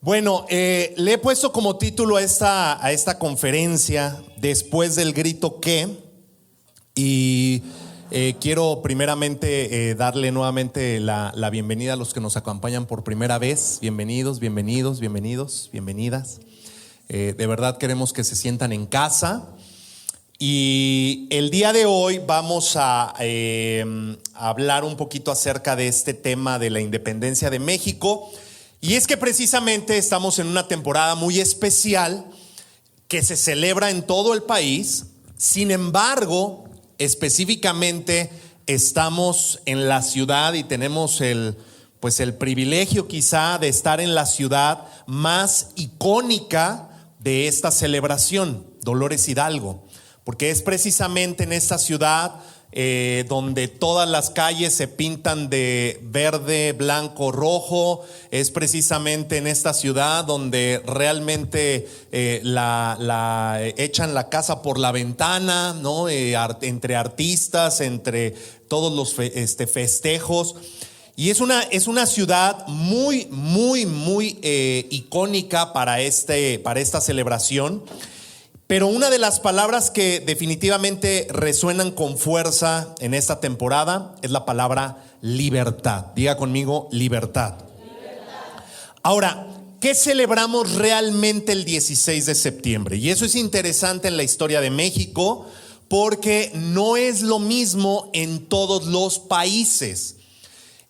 Bueno, le he puesto como título a esta conferencia, Después del grito ¿qué? Y quiero primeramente darle nuevamente la bienvenida a los que nos acompañan por primera vez. Bienvenidos, bienvenidos, bienvenidos, bienvenidas. De verdad queremos que se sientan en casa. Y el día de hoy vamos a hablar un poquito acerca de este tema de la independencia de México. Y es que precisamente estamos en una temporada muy especial que se celebra en todo el país. Sin embargo, específicamente estamos en la ciudad y tenemos el privilegio quizá de estar en la ciudad más icónica de esta celebración, Dolores Hidalgo, porque es precisamente en esta ciudad donde todas las calles se pintan de verde, blanco, rojo. Es precisamente en esta ciudad donde realmente echan la casa por la ventana, ¿no? Entre artistas, entre todos los festejos. Y es una ciudad muy, muy, muy icónica para esta celebración. Pero una de las palabras que definitivamente resuenan con fuerza en esta temporada es la palabra libertad. Diga conmigo, libertad. Ahora, ¿qué celebramos realmente el 16 de septiembre? Y eso es interesante en la historia de México, porque no es lo mismo en todos los países.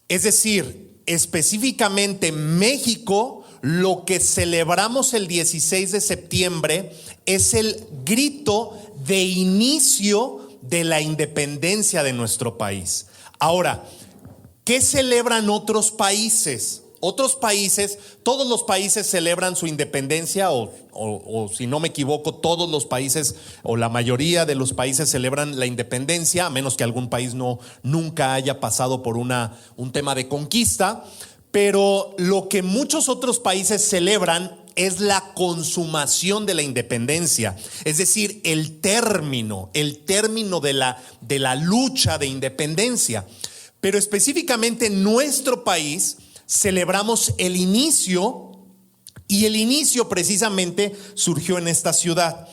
Es decir, específicamente México, lo que celebramos el 16 de septiembre es el grito de inicio de la independencia de nuestro país. Ahora, ¿qué celebran otros países? Otros países, todos los países celebran su independencia o si no me equivoco, todos los países o la mayoría de los países celebran la independencia, a menos que algún país nunca haya pasado por un tema de conquista. Pero lo que muchos otros países celebran es la consumación de la independencia, es decir, el término de la lucha de independencia. Pero específicamente en nuestro país celebramos el inicio, y el inicio precisamente surgió en esta ciudad.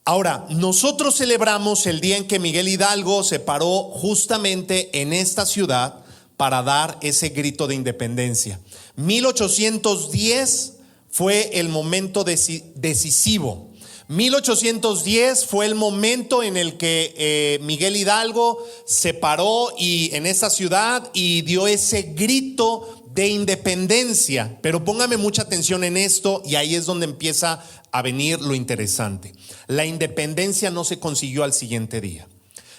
Ahora, nosotros celebramos el día en que Miguel Hidalgo se paró justamente en esta ciudad para dar ese grito de independencia. 1810 fue el momento decisivo. 1810 fue el momento en el que Miguel Hidalgo se paró en esa ciudad y dio ese grito de independencia. Pero póngame mucha atención en esto, y ahí es donde empieza a venir lo interesante. La independencia no se consiguió al siguiente día.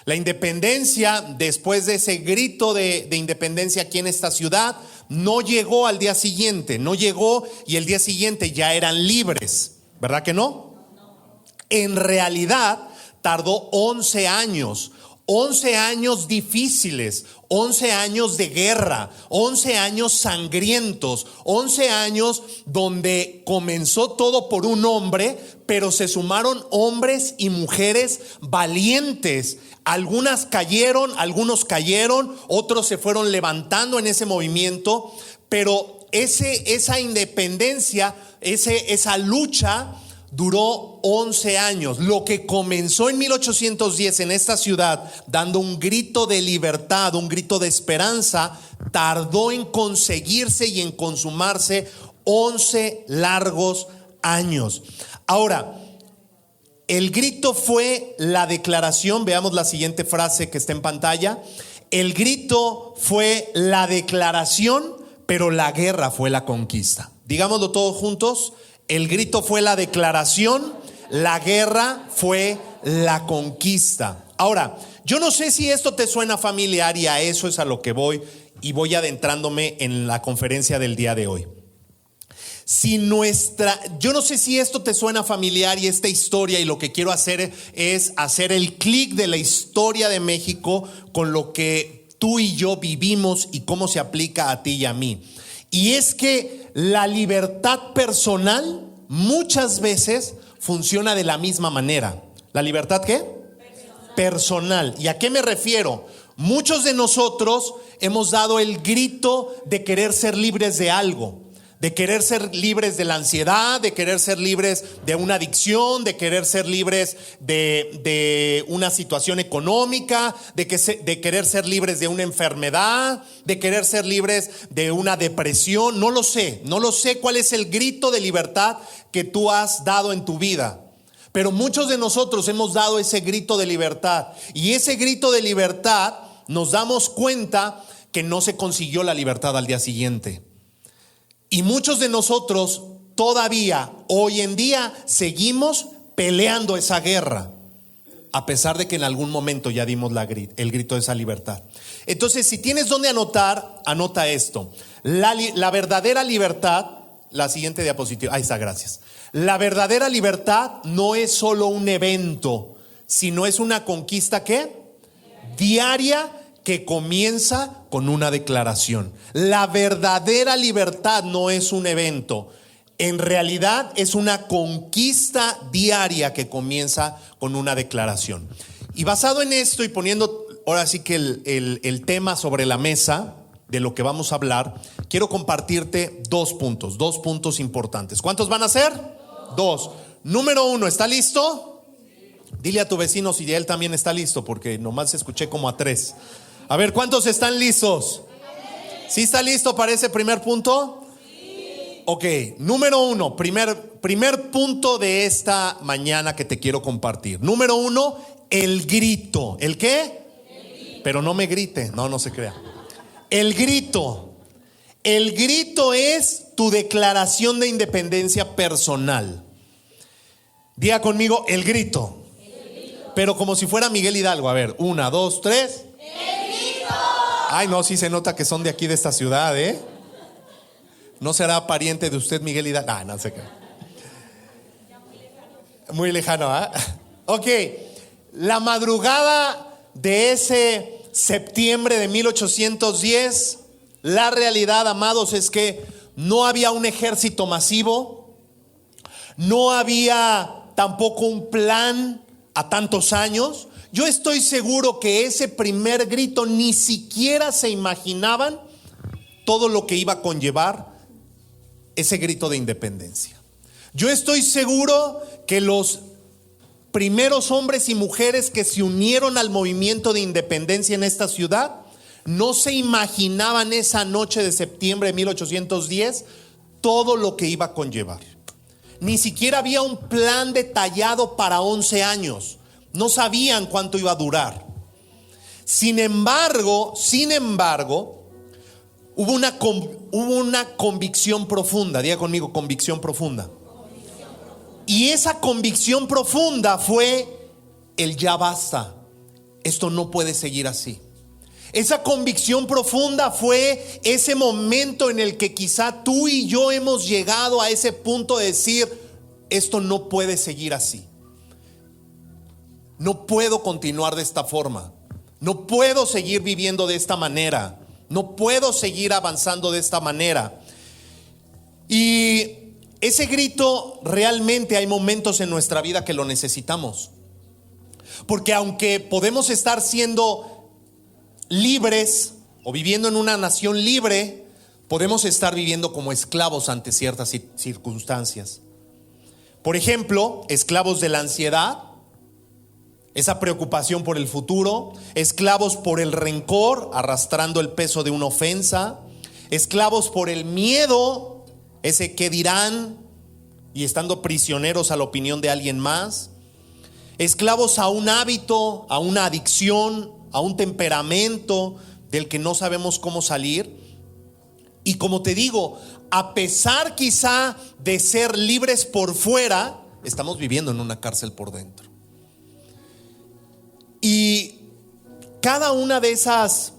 La independencia, después de ese grito de independencia aquí en esta ciudad, no llegó al día siguiente, no llegó y el día siguiente ya eran libres, ¿verdad que no? En realidad tardó 11 años, 11 años difíciles, 11 años de guerra, 11 años sangrientos, 11 años donde comenzó todo por un hombre, pero se sumaron hombres y mujeres valientes. Algunos cayeron, otros se fueron levantando en ese movimiento, pero esa independencia, esa lucha duró 11 años. Lo que comenzó en 1810 en esta ciudad, dando un grito de libertad, un grito de esperanza, tardó en conseguirse y en consumarse 11 largos años. Ahora, el grito fue la declaración. Veamos la siguiente frase que está en pantalla. El grito fue la declaración, pero la guerra fue la conquista. Digámoslo todos juntos. El grito fue la declaración, la guerra fue la conquista. Ahora, yo no sé si esto te suena familiar, y a eso es a lo que voy, y voy adentrándome en la conferencia del día de hoy. Yo no sé si esto te suena familiar y esta historia, y lo que quiero hacer es hacer el clic de la historia de México con lo que tú y yo vivimos y cómo se aplica a ti y a mí. Y es que la libertad personal muchas veces funciona de la misma manera. ¿La libertad qué? Personal. ¿Y a qué me refiero? Muchos de nosotros hemos dado el grito de querer ser libres de algo, de querer ser libres de la ansiedad, de querer ser libres de una adicción, de querer ser libres de una situación económica, de querer ser libres de una enfermedad, de querer ser libres de una depresión. No lo sé cuál es el grito de libertad que tú has dado en tu vida. Pero muchos de nosotros hemos dado ese grito de libertad, y ese grito de libertad nos damos cuenta que no se consiguió la libertad al día siguiente. Y muchos de nosotros todavía hoy en día seguimos peleando esa guerra, a pesar de que en algún momento ya dimos el grito de esa libertad. Entonces, si tienes donde anotar, anota esto. La verdadera libertad, la siguiente diapositiva, ahí está, gracias. La verdadera libertad no es solo un evento, sino es una conquista ¿qué? Diaria, que comienza con una declaración. La verdadera libertad no es un evento, en realidad es una conquista diaria que comienza con una declaración. Y basado en esto y poniendo ahora sí que el tema sobre la mesa de lo que vamos a hablar, quiero compartirte dos puntos importantes. ¿Cuántos van a ser? Dos. Número uno, ¿está listo? Dile a tu vecino si él también está listo, porque nomás escuché como a 3. A ver, ¿cuántos están listos? ¿Sí está listo para ese primer punto? Sí. Ok, número uno, primer punto de esta mañana que te quiero compartir. Número uno, el grito. ¿El qué? El grito. Pero no me grite, no se crea. El grito. El grito es tu declaración de independencia personal. Diga conmigo, el grito. Pero como si fuera Miguel Hidalgo. A ver, 1, 2, 3. Ay, no, sí se nota que son de aquí de esta ciudad, ¿eh? ¿No será pariente de usted, Miguel Hidalgo? Ah, no sé qué. Muy lejano, ¿ah? Ok, la madrugada de ese septiembre de 1810, la realidad, amados, es que no había un ejército masivo, no había tampoco un plan a tantos años. Yo estoy seguro que ese primer grito ni siquiera se imaginaban todo lo que iba a conllevar ese grito de independencia. Yo estoy seguro que los primeros hombres y mujeres que se unieron al movimiento de independencia en esta ciudad no se imaginaban esa noche de septiembre de 1810 todo lo que iba a conllevar. Ni siquiera había un plan detallado para 11 años. No sabían cuánto iba a durar. Sin embargo, hubo una convicción profunda. Diga conmigo, convicción profunda. Y esa convicción profunda fue el ya basta. Esto no puede seguir así. Esa convicción profunda fue ese momento en el que quizá tú y yo hemos llegado a ese punto de decir, esto no puede seguir así. No puedo continuar de esta forma. No puedo seguir viviendo de esta manera. No puedo seguir avanzando de esta manera. Y ese grito, realmente hay momentos en nuestra vida que lo necesitamos. Porque aunque podemos estar siendo libres o viviendo en una nación libre, podemos estar viviendo como esclavos ante ciertas circunstancias. Por ejemplo, esclavos de la ansiedad, esa preocupación por el futuro, esclavos por el rencor, arrastrando el peso de una ofensa, esclavos por el miedo, ese qué dirán, y estando prisioneros a la opinión de alguien más, esclavos a un hábito, a una adicción, a un temperamento del que no sabemos cómo salir. Y como te digo, a pesar quizá de ser libres por fuera, estamos viviendo en una cárcel por dentro. Y cada una de esas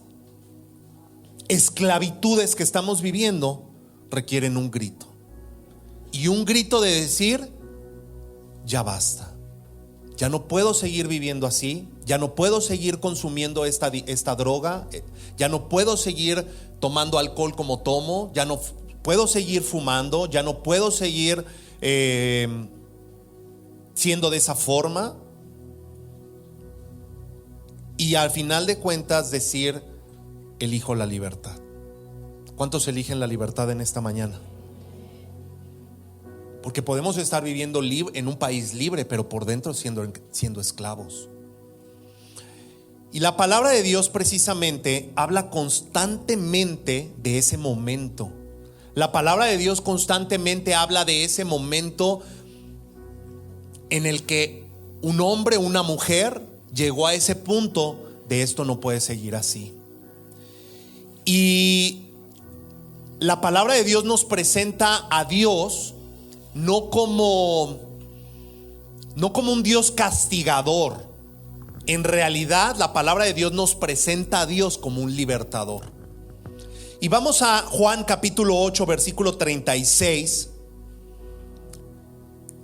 esclavitudes que estamos viviendo requieren un grito. Y un grito de decir, ya basta. Ya no puedo seguir viviendo así. Ya no puedo seguir consumiendo esta droga. Ya no puedo seguir tomando alcohol como tomo. Ya no puedo seguir fumando. Ya no puedo seguir siendo de esa forma. Y al final de cuentas decir, elijo la libertad. ¿Cuántos eligen la libertad en esta mañana? Porque podemos estar viviendo en un país libre, pero por dentro siendo esclavos. Y la palabra de Dios precisamente habla constantemente de ese momento. La palabra de Dios constantemente habla de ese momento en el que un hombre, una mujer llegó a ese punto de esto no puede seguir así. Y la palabra de Dios nos presenta a Dios no como un Dios castigador. En realidad, la palabra de Dios nos presenta a Dios como un libertador. Y vamos a Juan capítulo 8, versículo 36.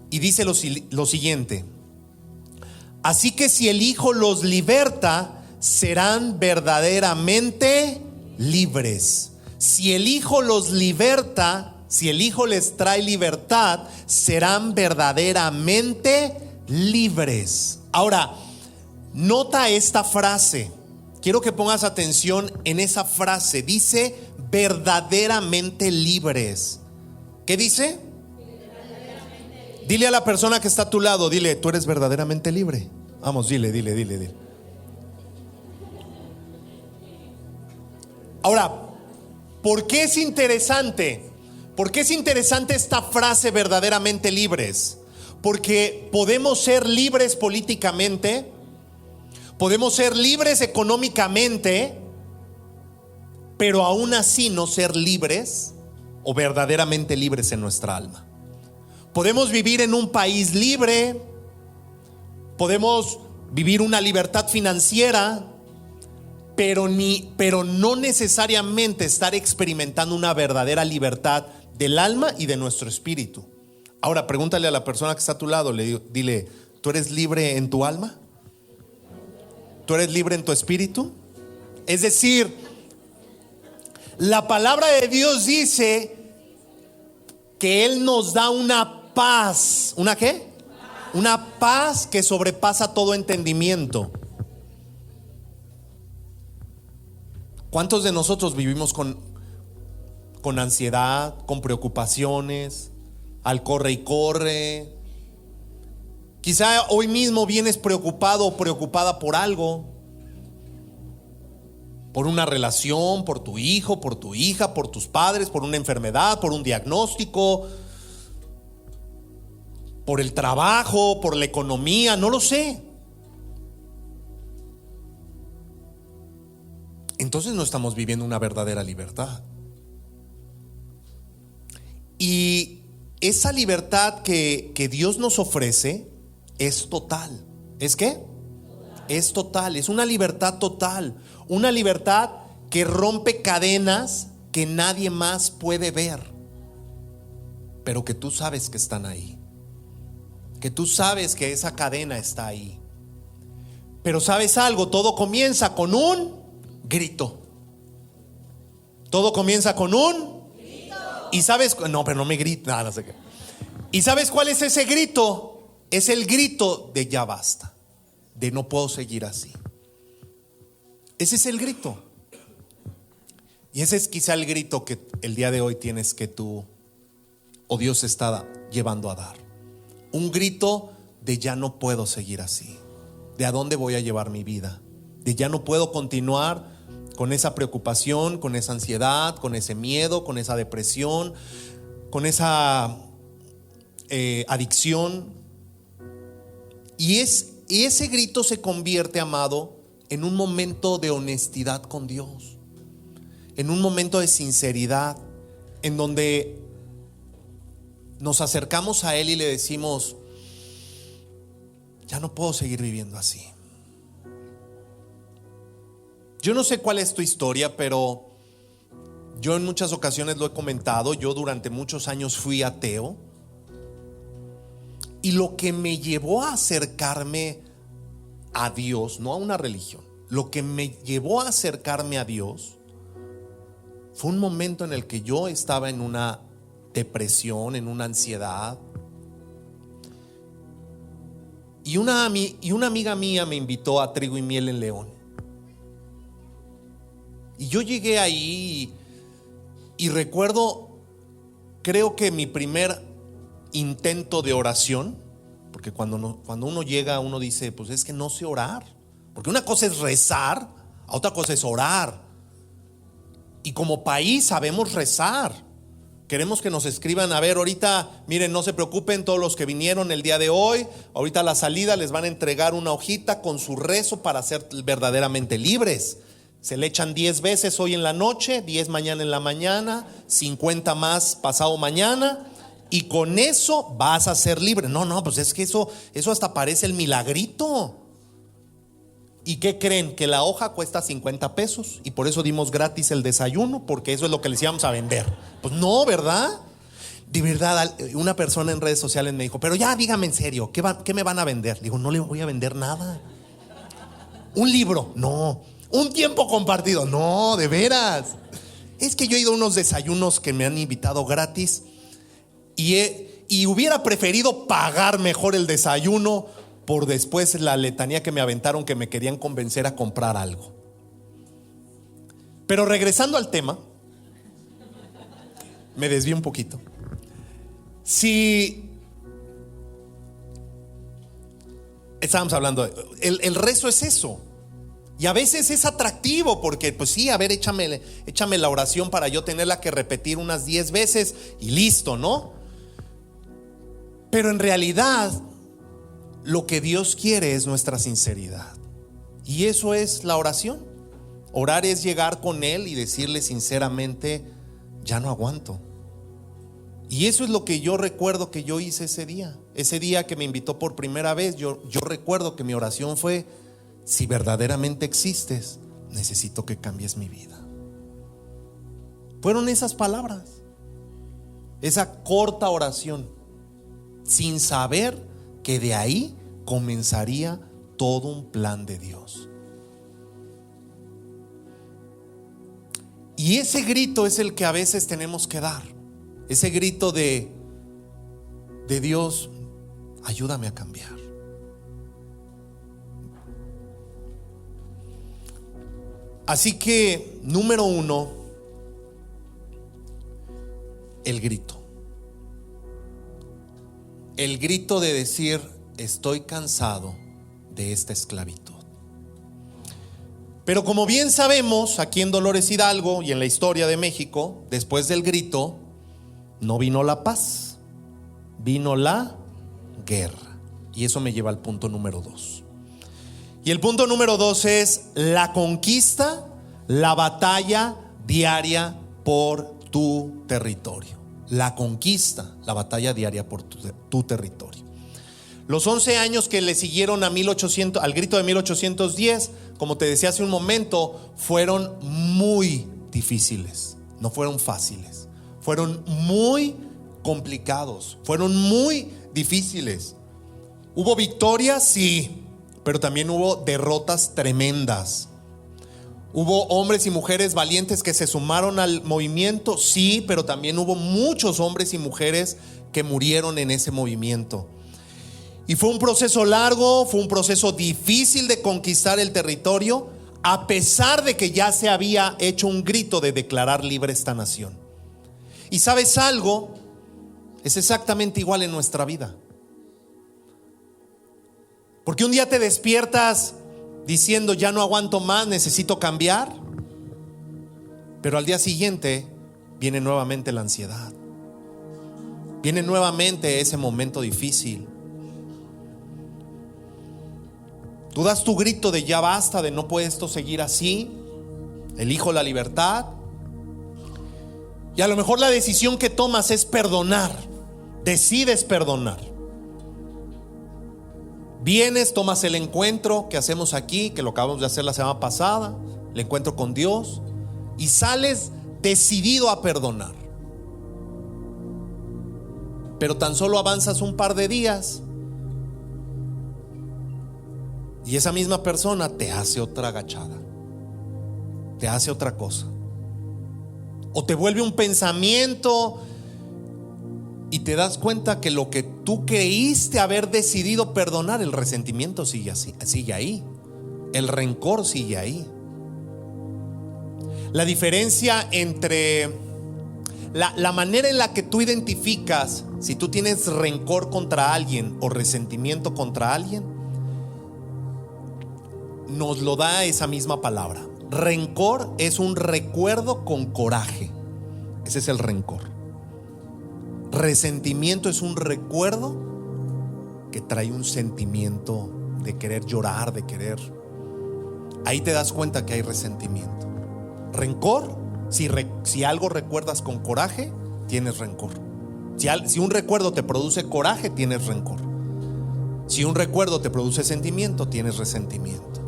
Y dice lo siguiente: así que si el Hijo los liberta, serán verdaderamente libres. Si el Hijo los liberta, si el Hijo les trae libertad, serán verdaderamente libres. Ahora, nota esta frase. Quiero que pongas atención en esa frase. Dice verdaderamente libres. ¿Qué dice? Dile a la persona que está a tu lado, dile, tú eres verdaderamente libre. Vamos, dile. Ahora, ¿por qué es interesante? ¿Por qué es interesante esta frase verdaderamente libres? Porque podemos ser libres políticamente, podemos ser libres económicamente, pero aún así no ser libres o verdaderamente libres en nuestra alma. Podemos vivir en un país libre, podemos vivir una libertad financiera, pero no necesariamente estar experimentando una verdadera libertad del alma y de nuestro espíritu. Ahora pregúntale a la persona que está a tu lado, dile, ¿tú eres libre en tu alma? ¿Tú eres libre en tu espíritu? Es decir, la palabra de Dios dice que Él nos da una paz. ¿Una qué? Una paz que sobrepasa todo entendimiento. ¿Cuántos de nosotros vivimos con ansiedad, con preocupaciones, al corre y corre? Quizá hoy mismo vienes preocupado o preocupada por algo, por una relación, por tu hijo, por tu hija, por tus padres, por una enfermedad, por un diagnóstico, por el trabajo, por la economía, no lo sé. Entonces no estamos viviendo una verdadera libertad. Y esa libertad que Dios nos ofrece es total. ¿Es qué? Es total, es una libertad total. Una libertad que rompe cadenas que nadie más puede ver, pero que tú sabes que están ahí. Que tú sabes que esa cadena está ahí. Pero ¿sabes algo? Todo comienza con un grito. Todo comienza con un grito. Y sabes, no, pero no me grita, no sé qué. ¿Y sabes cuál es ese grito? Es el grito de ya basta, de no puedo seguir así. Ese es el grito. Y ese es quizá el grito que el día de hoy tienes que tú o Dios está llevando a dar. Un grito de ya no puedo seguir así, de a dónde voy a llevar mi vida, de ya no puedo continuar con esa preocupación, con esa ansiedad, con ese miedo, con esa depresión, con esa adicción. Y ese grito se convierte, amado, en un momento de honestidad con Dios, en un momento de sinceridad, en donde nos acercamos a Él y le decimos, ya no puedo seguir viviendo así. Yo no sé cuál es tu historia, pero yo en muchas ocasiones lo he comentado. Yo durante muchos años fui ateo, y lo que me llevó a acercarme a Dios, no a una religión, lo que me llevó a acercarme a Dios fue un momento en el que yo estaba en una depresión, en una ansiedad, y una amiga mía me invitó a Trigo y Miel en León. Y yo llegué ahí y recuerdo, creo que mi primer intento de oración, porque cuando uno llega, uno dice, pues es que no sé orar, porque una cosa es rezar, otra cosa es orar. Y como país sabemos rezar. Queremos que nos escriban, a ver, ahorita, miren, no se preocupen todos los que vinieron el día de hoy, ahorita a la salida les van a entregar una hojita con su rezo para ser verdaderamente libres. Se le echan 10 veces hoy en la noche, 10 mañana en la mañana, 50 más pasado mañana, y con eso vas a ser libre. No, pues es que eso hasta parece el milagrito. ¿Y qué creen? Que la hoja cuesta 50 pesos y por eso dimos gratis el desayuno, porque eso es lo que les íbamos a vender. Pues no, ¿verdad? De verdad, una persona en redes sociales me dijo, pero ya dígame en serio, ¿qué me van a vender? Digo, no le voy a vender nada. ¿Un libro? No. ¿Un tiempo compartido? No, de veras. Es que yo he ido a unos desayunos que me han invitado gratis y hubiera preferido pagar mejor el desayuno por después la letanía que me aventaron, que me querían convencer a comprar algo. Pero regresando al tema, me desvío un poquito. Si estábamos hablando, el rezo es eso. Y a veces es atractivo porque, pues sí, a ver, échame la oración para yo tenerla que repetir unas 10 veces y listo, ¿no? Pero en realidad lo que Dios quiere es nuestra sinceridad. Y eso es la oración. Orar es llegar con Él y decirle sinceramente, ya no aguanto. Y eso es lo que yo recuerdo que yo hice ese día. Ese día que me invitó por primera vez, yo recuerdo que mi oración fue, si verdaderamente existes, necesito que cambies mi vida. Fueron esas palabras, esa corta oración, sin saber que de ahí comenzaría todo un plan de Dios. Y ese grito es el que a veces tenemos que dar. Ese grito de Dios, ayúdame a cambiar. Así que, número 1, el grito. El grito de decir, estoy cansado de esta esclavitud. Pero como bien sabemos, aquí en Dolores Hidalgo y en la historia de México, después del grito, no vino la paz, vino la guerra. Y eso me lleva al punto número 2. Y el punto número 2 es la conquista, la batalla diaria por tu territorio. La conquista, la batalla diaria por tu territorio. Los 11 años que le siguieron al grito de 1810, como te decía hace un momento, fueron muy difíciles, no fueron fáciles, fueron muy complicados, fueron muy difíciles. ¿Hubo victorias? Sí, pero también hubo derrotas tremendas. ¿Hubo hombres y mujeres valientes que se sumaron al movimiento? Sí, pero también hubo muchos hombres y mujeres que murieron en ese movimiento. Y fue un proceso largo, fue un proceso difícil de conquistar el territorio, a pesar de que ya se había hecho un grito de declarar libre esta nación. Y ¿sabes algo? Es exactamente igual en nuestra vida. Porque un día te despiertas diciendo, ya no aguanto más, necesito cambiar. Pero al día siguiente viene nuevamente la ansiedad. Viene nuevamente ese momento difícil. Tú das tu grito de ya basta, de no puede esto seguir así. Elijo la libertad. Y a lo mejor la decisión que tomas es perdonar. Decides perdonar. Vienes, tomas el encuentro que hacemos aquí, que lo acabamos de hacer la semana pasada, el encuentro con Dios, y sales decidido a perdonar. Pero tan solo avanzas un par de días y esa misma persona te hace otra agachada, te hace otra cosa, o te vuelve un pensamiento y te das cuenta que lo que tú creíste haber decidido perdonar, el resentimiento sigue ahí, el rencor sigue ahí. La diferencia entre la manera en la que tú identificas si tú tienes rencor contra alguien o resentimiento contra alguien, nos lo da esa misma palabra. Rencor es un recuerdo con coraje. Ese es el rencor. Resentimiento es un recuerdo que trae un sentimiento de querer llorar, de querer. Ahí te das cuenta que hay resentimiento. Rencor, si algo recuerdas con coraje, tienes rencor. Si un recuerdo te produce coraje, tienes rencor. Si un recuerdo te produce sentimiento, tienes resentimiento.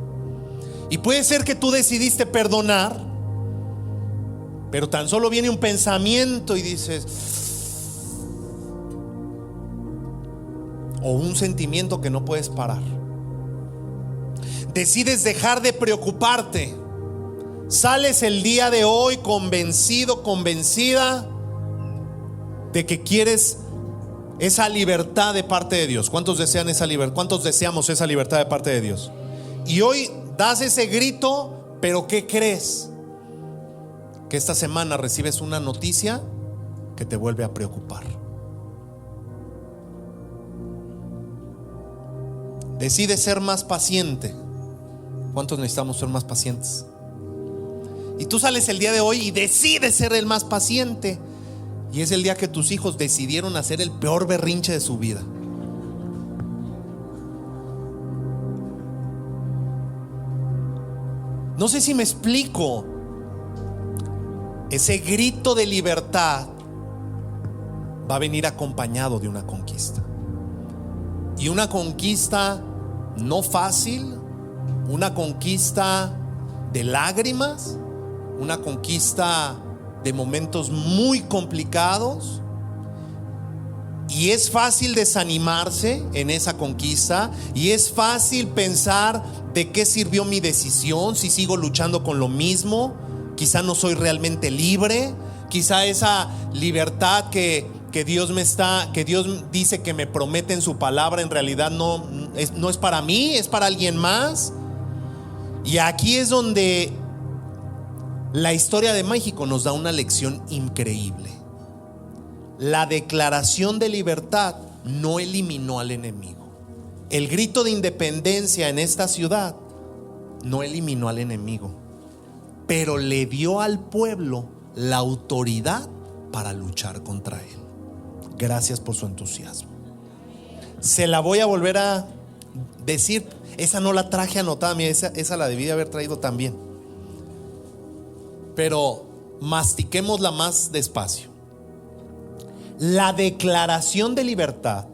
Y puede ser que tú decidiste perdonar, pero tan solo viene un pensamiento y dices, o un sentimiento que no puedes parar. Decides dejar de preocuparte. Sales el día de hoy convencido, convencida de que quieres esa libertad de parte de Dios. ¿Cuántos desean esa libertad? ¿Cuántos deseamos esa libertad de parte de Dios? Y hoy das ese grito, pero ¿qué crees? Que esta semana recibes una noticia que te vuelve a preocupar. Decide ser más paciente. ¿Cuántos necesitamos ser más pacientes? Y tú sales el día de hoy y decides ser el más paciente, y es el día que tus hijos decidieron hacer el peor berrinche de su vida. No sé si me explico. Ese grito de libertad va a venir acompañado de una conquista. Y una conquista no fácil, una conquista de lágrimas, una conquista de momentos muy complicados. Y es fácil desanimarse en esa conquista, y es fácil pensar de qué sirvió mi decisión si sigo luchando con lo mismo. Quizá no soy realmente libre, quizá esa libertad que Dios dice que me promete en su palabra, en realidad no es para mí, es para alguien más. Y aquí es donde la historia de México nos da una lección increíble. La declaración de libertad no eliminó al enemigo. El grito de independencia en esta ciudad no eliminó al enemigo, pero le dio al pueblo la autoridad para luchar contra él. Gracias por su entusiasmo. Se la voy a volver a decir. Esa no la traje anotada, mira, esa la debí de haber traído también. Pero mastiquémosla más despacio. La declaración de libertad,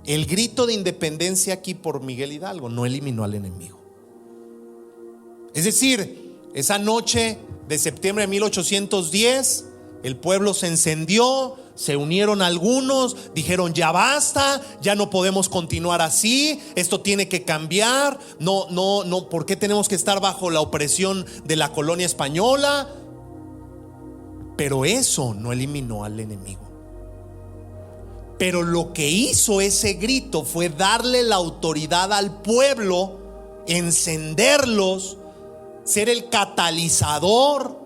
el grito de independencia aquí por Miguel Hidalgo, no eliminó al enemigo. Es decir, esa noche de septiembre de 1810, el pueblo se encendió, se unieron algunos, dijeron ya basta, ya no podemos continuar así, esto tiene que cambiar, no, ¿por qué tenemos que estar bajo la opresión de la colonia española? Pero eso no eliminó al enemigo. Pero lo que hizo ese grito fue darle la autoridad al pueblo, encenderlos, ser el catalizador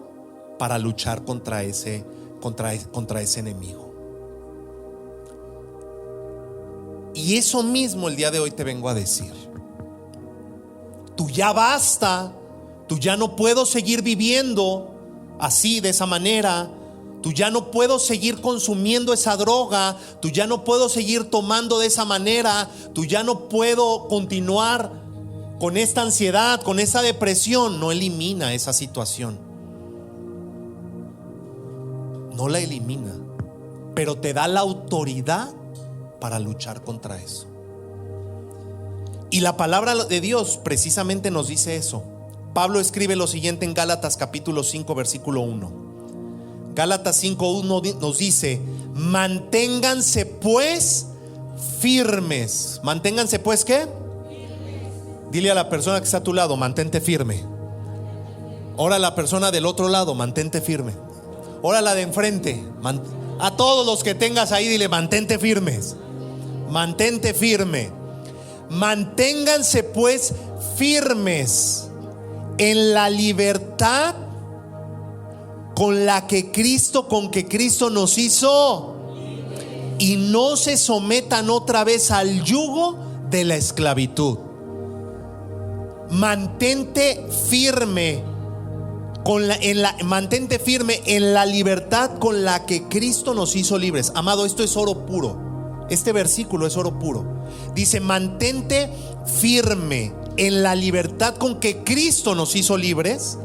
para luchar contra ese enemigo. Y eso mismo el día de hoy te vengo a decir. Tú ya basta, tú ya no puedo seguir viviendo así, de esa manera. Tú ya no puedo seguir consumiendo esa droga, tú ya no puedo seguir tomando de esa manera, tú ya no puedo continuar con esta ansiedad, con esa depresión. No elimina esa situación, no la elimina, pero te da la autoridad para luchar contra eso. Y la palabra de Dios precisamente nos dice eso. Pablo escribe lo siguiente en Gálatas capítulo 5 versículo 1. Gálatas 5:1 nos dice: manténganse pues firmes. Manténganse pues ¿qué? Firmes. Dile a la persona que está a tu lado: mantente firme. Ahora la persona del otro lado: mantente firme. Ahora la de enfrente, a todos los que tengas ahí, dile: mantente firmes. Mantente firme. Manténganse pues firmes en la libertad con que Cristo nos hizo, y no se sometan otra vez al yugo de la esclavitud. Mantente firme mantente firme en la libertad con la que Cristo nos hizo libres. Amado, esto es oro puro. Este versículo es oro puro. Dice: mantente firme en la libertad con que Cristo nos hizo libres,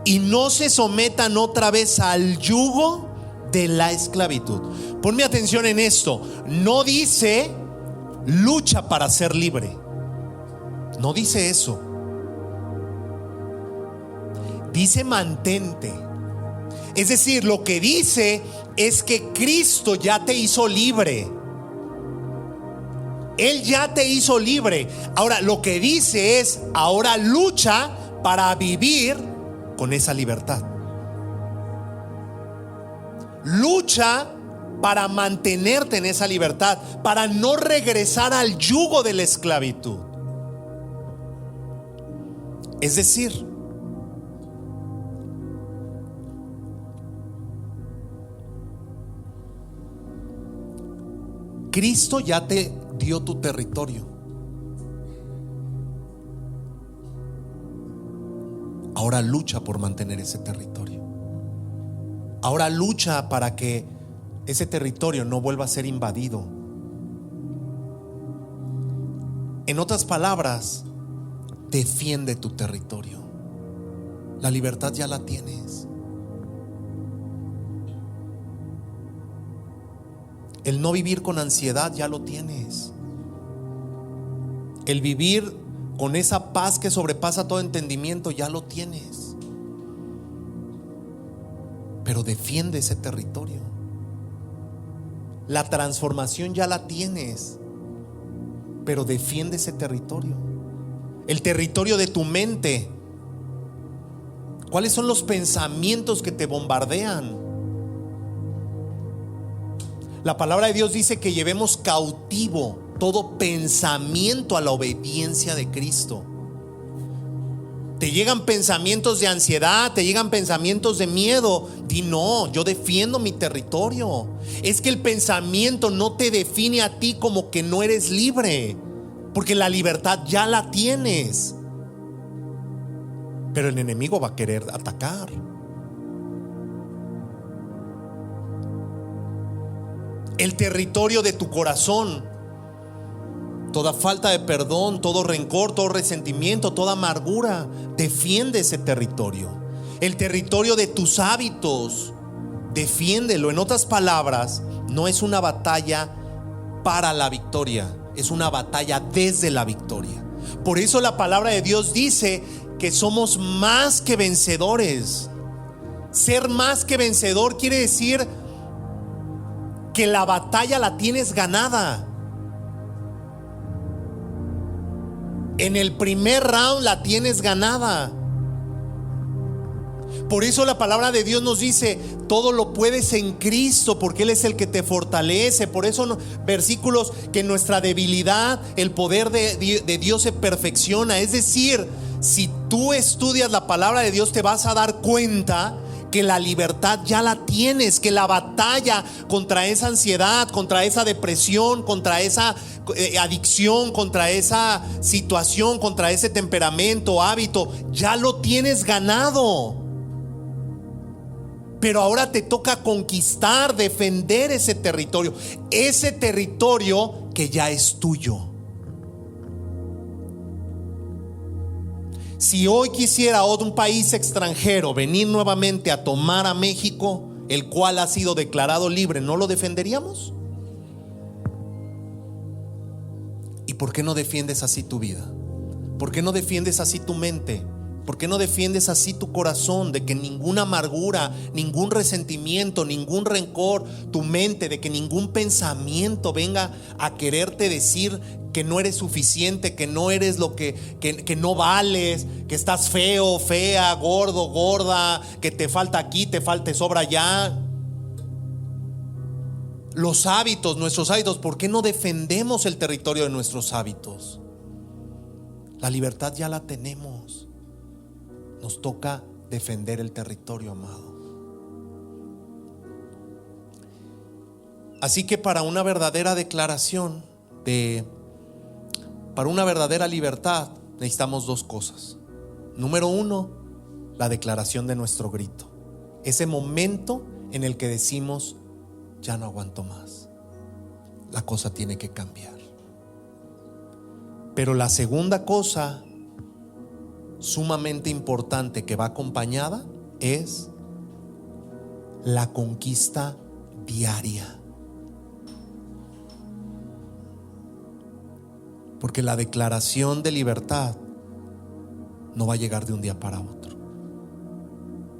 y no se sometan otra vez al yugo de la esclavitud. Ponme atención en esto. No dice lucha para ser libre. No dice eso. Dice mantente. Es decir, lo que dice es que Cristo ya te hizo libre. Él ya te hizo libre. Ahora lo que dice es: ahora lucha para vivir con esa libertad. Lucha para mantenerte en esa libertad, para no regresar al yugo de la esclavitud. Es decir, Cristo ya te dio tu territorio. Ahora lucha por mantener ese territorio. Ahora lucha para que ese territorio no vuelva a ser invadido. En otras palabras, defiende tu territorio. La libertad ya la tienes. El no vivir con ansiedad ya lo tienes. El vivir con esa paz que sobrepasa todo entendimiento ya lo tienes. Pero defiende ese territorio. La transformación ya la tienes, pero defiende ese territorio. El territorio de tu mente. ¿Cuáles son los pensamientos que te bombardean? La palabra de Dios dice que llevemos cautivo todo pensamiento a la obediencia de Cristo. Te llegan pensamientos de ansiedad, te llegan pensamientos de miedo. Di no, yo defiendo mi territorio. Es que el pensamiento no te define a ti como que no eres libre, porque la libertad ya la tienes. Pero el enemigo va a querer atacar. El territorio de tu corazón, toda falta de perdón, todo rencor, todo resentimiento, toda amargura, defiende ese territorio. El territorio de tus hábitos, defiéndelo. En otras palabras, no es una batalla para la victoria, es una batalla desde la victoria. Por eso la palabra de Dios dice que somos más que vencedores. Ser más que vencedor quiere decir que la batalla la tienes ganada. En el primer round la tienes ganada. Por eso la palabra de Dios nos dice: todo lo puedes en Cristo, porque Él es el que te fortalece. Por eso versículos que en nuestra debilidad el poder de Dios se perfecciona. Es decir, si tú estudias la palabra de Dios, te vas a dar cuenta que la libertad ya la tienes, que la batalla contra esa ansiedad, contra esa depresión, contra esa adicción, contra esa situación, contra ese temperamento, hábito, ya lo tienes ganado. Pero ahora te toca conquistar, defender ese territorio que ya es tuyo. Si hoy quisiera un país extranjero venir nuevamente a tomar a México, el cual ha sido declarado libre, ¿no lo defenderíamos? ¿Y por qué no defiendes así tu vida? ¿Por qué no defiendes así tu mente? ¿Por qué no defiendes así tu corazón? De que ninguna amargura, ningún resentimiento, ningún rencor, tu mente, de que ningún pensamiento venga a quererte decir que no eres suficiente, que no eres lo que no vales, que estás feo, fea, gordo, gorda, que te falta aquí, te sobra allá. Los hábitos, nuestros hábitos, ¿por qué no defendemos el territorio de nuestros hábitos? La libertad ya la tenemos. Nos toca defender el territorio, amado. Así que para una verdadera declaración para una verdadera libertad necesitamos dos cosas. Número uno, la declaración de nuestro grito. Ese momento en el que decimos: ya no aguanto más, la cosa tiene que cambiar. Pero la segunda cosa sumamente importante que va acompañada es la conquista diaria. Porque la declaración de libertad no va a llegar de un día para otro.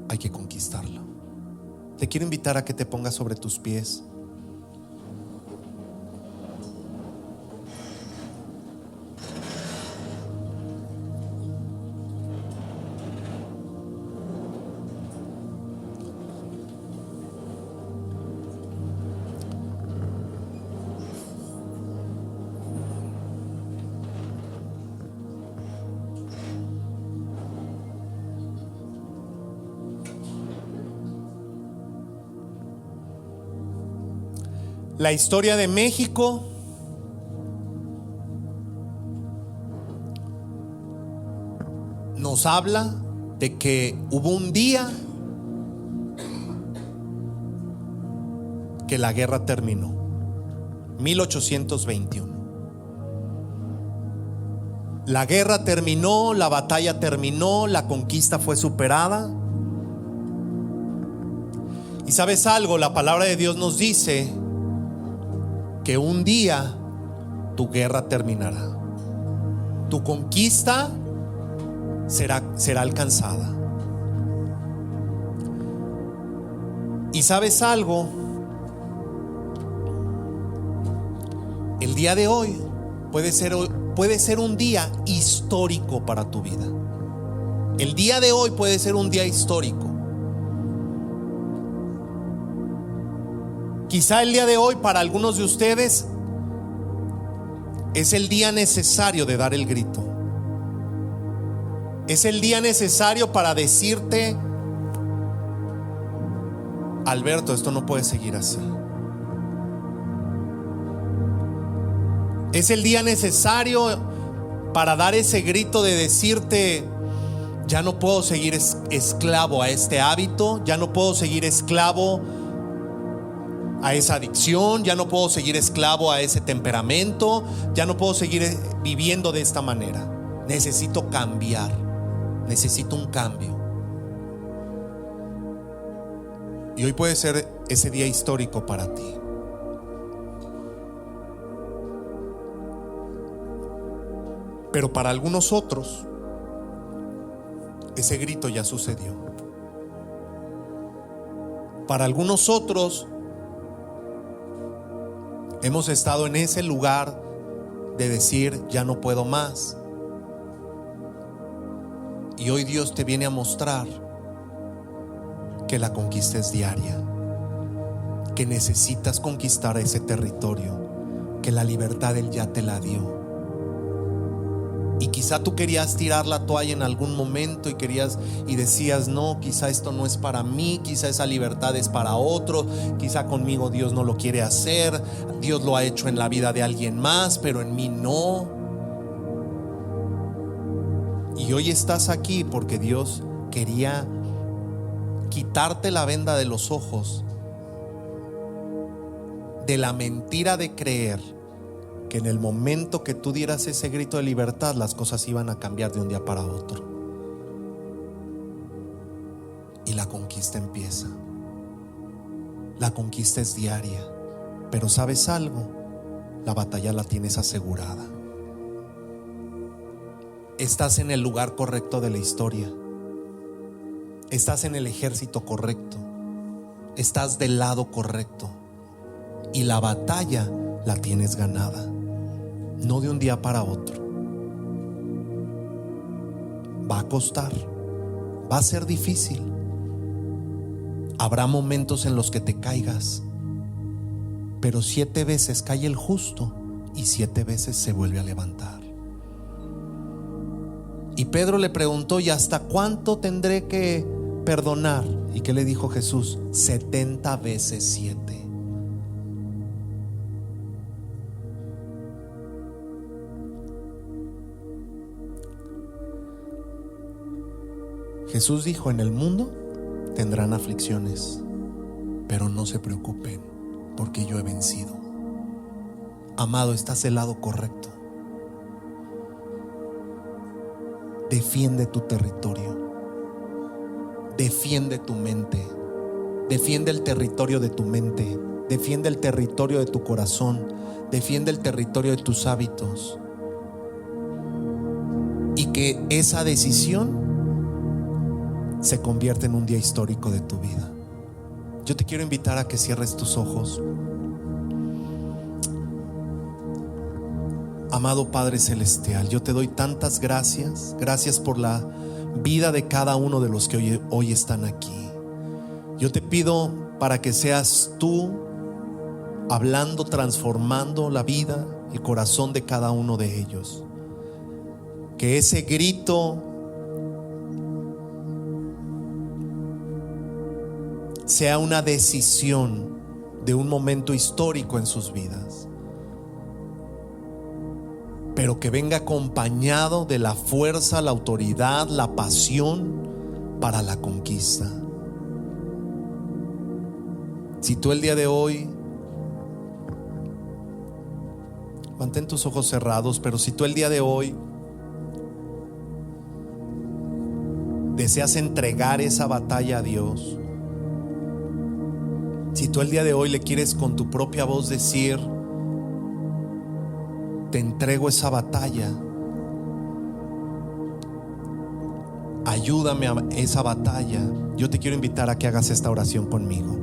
Hay que conquistarla. Te quiero invitar a que te pongas sobre tus pies. La historia de México nos habla de que hubo un día que la guerra terminó, 1821. La guerra terminó, la batalla terminó, la conquista fue superada. Y ¿sabes algo? La palabra de Dios nos dice que un día tu guerra terminará, tu conquista será alcanzada. Y ¿sabes algo? El día de hoy puede ser un día histórico para tu vida. El día de hoy puede ser un día histórico. Quizá el día de hoy para algunos de ustedes es el día necesario de dar el grito. Es el día necesario para decirte: Alberto, esto no puede seguir así. Es el día necesario para dar ese grito de decirte: ya no puedo seguir esclavo a este hábito, ya no puedo seguir esclavo a esa adicción, ya no puedo seguir esclavo a ese temperamento, ya no puedo seguir viviendo de esta manera. Necesito cambiar, necesito un cambio. Y hoy puede ser ese día histórico para ti. Pero para algunos otros, ese grito ya sucedió. Para algunos otros, hemos estado en ese lugar de decir: ya no puedo más. Y hoy Dios te viene a mostrar que la conquista es diaria, que necesitas conquistar ese territorio, que la libertad Él ya te la dio. Y quizá tú querías tirar la toalla en algún momento y decías: no, quizá esto no es para mí, quizá esa libertad es para otro, quizá conmigo Dios no lo quiere hacer, Dios lo ha hecho en la vida de alguien más, pero en mí no. Y hoy estás aquí porque Dios quería quitarte la venda de los ojos de la mentira de creer que en el momento que tú dieras ese grito de libertad, las cosas iban a cambiar de un día para otro. Y la conquista empieza. La conquista es diaria. Pero ¿sabes algo? La batalla la tienes asegurada. Estás en el lugar correcto de la historia. Estás en el ejército correcto. Estás del lado correcto. Y la batalla la tienes ganada. No de un día para otro. Va a costar. Va a ser difícil. Habrá momentos en los que te caigas. Pero 7 veces cae el justo y 7 veces se vuelve a levantar. Y Pedro le preguntó: ¿y hasta cuánto tendré que perdonar? ¿Y qué le dijo Jesús? 70 veces 7. Jesús dijo: en el mundo tendrán aflicciones, pero no se preocupen, porque yo he vencido. Amado, estás del lado correcto. Defiende tu territorio, defiende tu mente, defiende el territorio de tu mente, defiende el territorio de tu corazón, defiende el territorio de tus hábitos, y que esa decisión se convierta en un día histórico de tu vida. Yo te quiero invitar a que cierres tus ojos. Amado Padre Celestial, yo te doy tantas gracias. Gracias por la vida de cada uno de los que hoy están aquí. Yo te pido para que seas tú hablando, transformando la vida, el corazón de cada uno de ellos. Que ese grito sea una decisión de un momento histórico en sus vidas, pero que venga acompañado de la fuerza, la autoridad, la pasión para la conquista. Si tú el día de hoy, mantén tus ojos cerrados, pero si tú el día de hoy deseas entregar esa batalla a Dios, si tú el día de hoy le quieres con tu propia voz decir: te entrego esa batalla, ayúdame a esa batalla, yo te quiero invitar a que hagas esta oración conmigo.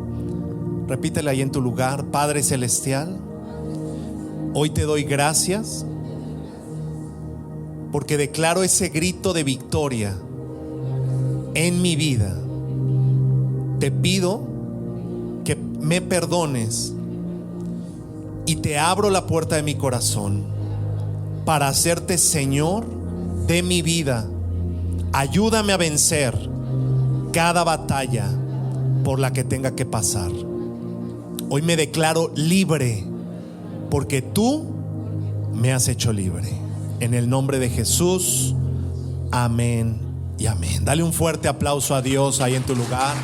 Repítela ahí en tu lugar. Padre Celestial, hoy te doy gracias porque declaro ese grito de victoria en mi vida. Te pido que me perdones y te abro la puerta de mi corazón para hacerte Señor de mi vida. Ayúdame a vencer cada batalla por la que tenga que pasar. Hoy me declaro libre porque tú me has hecho libre. En el nombre de Jesús, amén y amén. Dale un fuerte aplauso a Dios ahí en tu lugar.